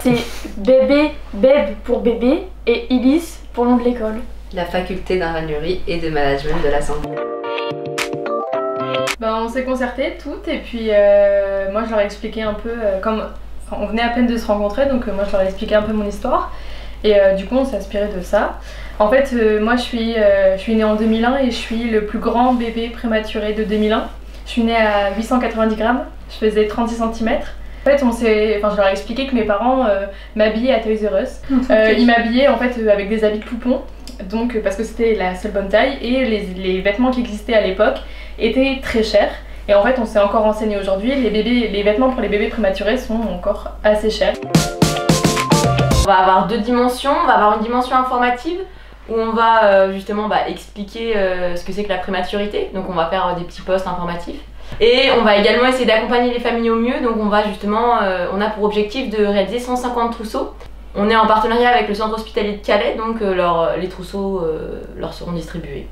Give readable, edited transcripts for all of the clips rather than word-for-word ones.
C'est bébé, beb pour bébé et Ilis pour le nom de l'école. La faculté d'ingénierie et de management de la santé. On s'est concerté toutes et puis moi je leur ai expliqué un peu on venait à peine de se rencontrer, donc moi je leur ai expliqué un peu mon histoire et du coup on s'est inspiré de ça. En fait moi je suis née en 2001 et je suis le plus grand bébé prématuré de 2001. Je suis née à 890 grammes, je faisais 36 cm. En fait je leur ai expliqué que mes parents m'habillaient à Toys R Us. Ils m'habillaient en fait avec des habits de poupon, donc parce que c'était la seule bonne taille, et les vêtements qui existaient à l'époque étaient très chers. Et en fait on s'est encore renseigné aujourd'hui, les vêtements pour les bébés prématurés sont encore assez chers. On va avoir deux dimensions, on va avoir une dimension informative où on va justement expliquer ce que c'est que la prématurité, donc on va faire des petits posts informatifs. Et on va également essayer d'accompagner les familles au mieux, donc on va justement, on a pour objectif de réaliser 150 trousseaux. On est en partenariat avec le centre hospitalier de Calais, donc les trousseaux leur seront distribués.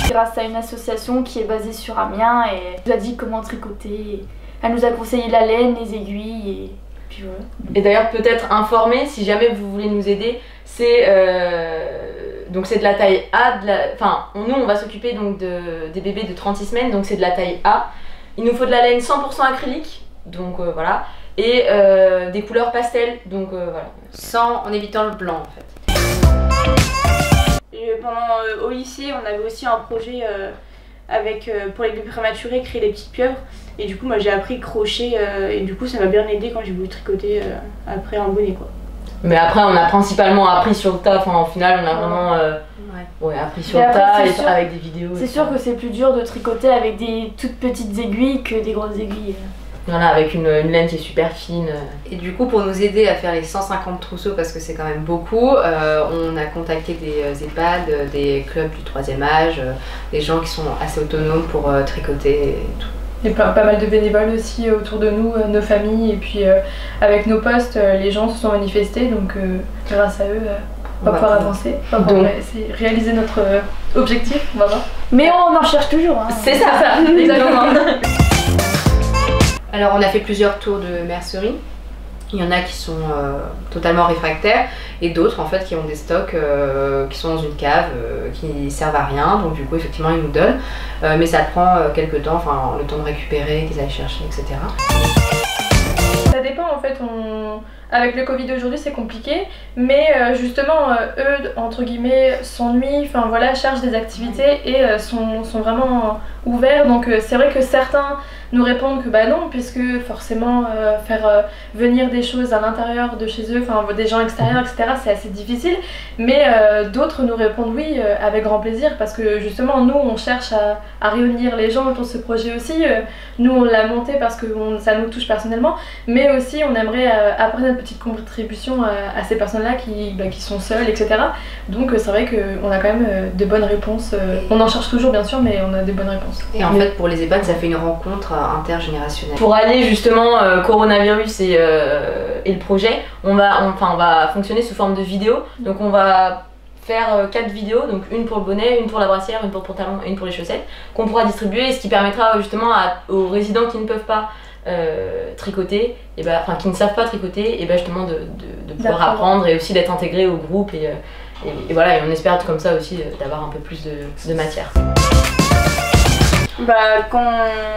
Grâce à une association qui est basée sur Amiens et elle nous a dit comment tricoter. Elle nous a conseillé la laine, les aiguilles et puis voilà. Et d'ailleurs peut-être informer si jamais vous voulez nous aider, c'est donc c'est de la taille A, nous on va s'occuper donc des bébés de 36 semaines, donc c'est de la taille A. Il nous faut de la laine 100% acrylique, donc voilà, et des couleurs pastel, donc voilà. En évitant le blanc en fait. Au lycée, on avait aussi un projet pour les bébés prématurés, créer des petites pieuvres. Et du coup, moi j'ai appris crochet et du coup ça m'a bien aidé quand j'ai voulu tricoter après un bonnet quoi. Mais après, on a principalement appris sur le tas, en final, on a vraiment appris sur le tas et avec des vidéos. C'est sûr que c'est plus dur de tricoter avec des toutes petites aiguilles que des grosses aiguilles. Voilà, avec une laine qui est super fine. Et du coup, pour nous aider à faire les 150 trousseaux, parce que c'est quand même beaucoup, on a contacté des EHPAD, des clubs du 3e âge, des gens qui sont assez autonomes pour tricoter et tout. Il y a pas mal de bénévoles aussi autour de nous, nos familles, et puis avec nos postes, les gens se sont manifestés, donc grâce à eux, on va pouvoir avancer. On va réaliser notre objectif, on va voir. Mais on en cherche toujours. Hein. C'est ça, exactement. Alors on a fait plusieurs tours de mercerie. Il y en a qui sont totalement réfractaires et d'autres en fait qui ont des stocks qui sont dans une cave, qui servent à rien, donc du coup effectivement ils nous donnent, mais ça prend quelques temps, le temps de récupérer, qu'ils aillent chercher, etc. Ça dépend en fait, avec le Covid aujourd'hui c'est compliqué, mais justement eux entre guillemets s'ennuient, cherchent des activités et sont vraiment ouverts, donc c'est vrai que certains nous répondent que non, puisque forcément faire venir des choses à l'intérieur de chez eux, des gens extérieurs, etc., c'est assez difficile, mais d'autres nous répondent oui, avec grand plaisir, parce que justement nous on cherche à réunir les gens autour de ce projet aussi. Nous on l'a monté parce que ça nous touche personnellement, mais aussi on aimerait apporter notre petite contribution à ces personnes-là qui sont seules, etc. Donc c'est vrai qu'on a quand même de bonnes réponses. On en cherche toujours bien sûr, mais on a de bonnes réponses. Et en fait pour les EHPAD ça fait une rencontre intergénérationnelle. Pour allier justement coronavirus et le projet, on va fonctionner sous forme de vidéo. Donc on va faire 4 vidéos, donc une pour le bonnet, une pour la brassière, une pour le pantalon et une pour les chaussettes, qu'on pourra distribuer, ce qui permettra justement aux résidents qui ne peuvent pas tricoter, qui ne savent pas tricoter, et justement de pouvoir apprendre et aussi d'être intégrés au groupe et voilà, et on espère comme ça aussi d'avoir un peu plus de matière. Quand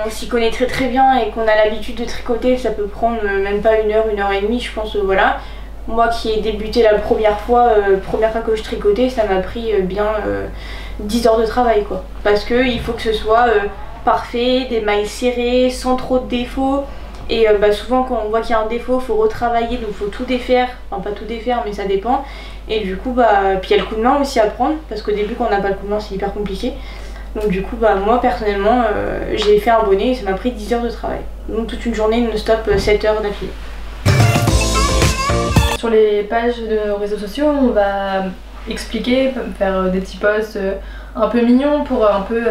on s'y connaît très bien et qu'on a l'habitude de tricoter, ça peut prendre même pas 1 heure, 1 heure et demie, je pense, voilà. Moi qui ai débuté la première fois que je tricotais, ça m'a pris bien 10 heures de travail quoi. Parce qu'il faut que ce soit parfait, des mailles serrées, sans trop de défauts. Et souvent quand on voit qu'il y a un défaut, il faut retravailler, donc il faut tout défaire. Enfin pas tout défaire mais ça dépend. Et du coup puis il y a le coup de main aussi à prendre, parce qu'au début quand on n'a pas le coup de main c'est hyper compliqué. Donc du coup moi personnellement j'ai fait un bonnet et ça m'a pris 10 heures de travail. Donc toute une journée non-stop 7 heures d'affilée. Sur les pages de nos réseaux sociaux on va expliquer, faire des petits posts un peu mignons pour un peu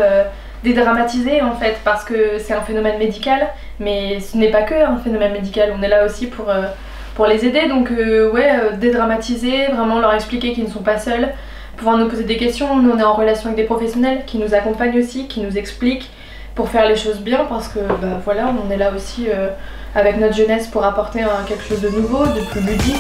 dédramatiser en fait, parce que c'est un phénomène médical, mais ce n'est pas que un phénomène médical, on est là aussi pour les aider, donc dédramatiser, vraiment leur expliquer qu'ils ne sont pas seuls, pouvoir nous poser des questions. Nous on est en relation avec des professionnels qui nous accompagnent aussi, qui nous expliquent pour faire les choses bien, parce que voilà, on est là aussi avec notre jeunesse pour apporter quelque chose de nouveau, de plus ludique.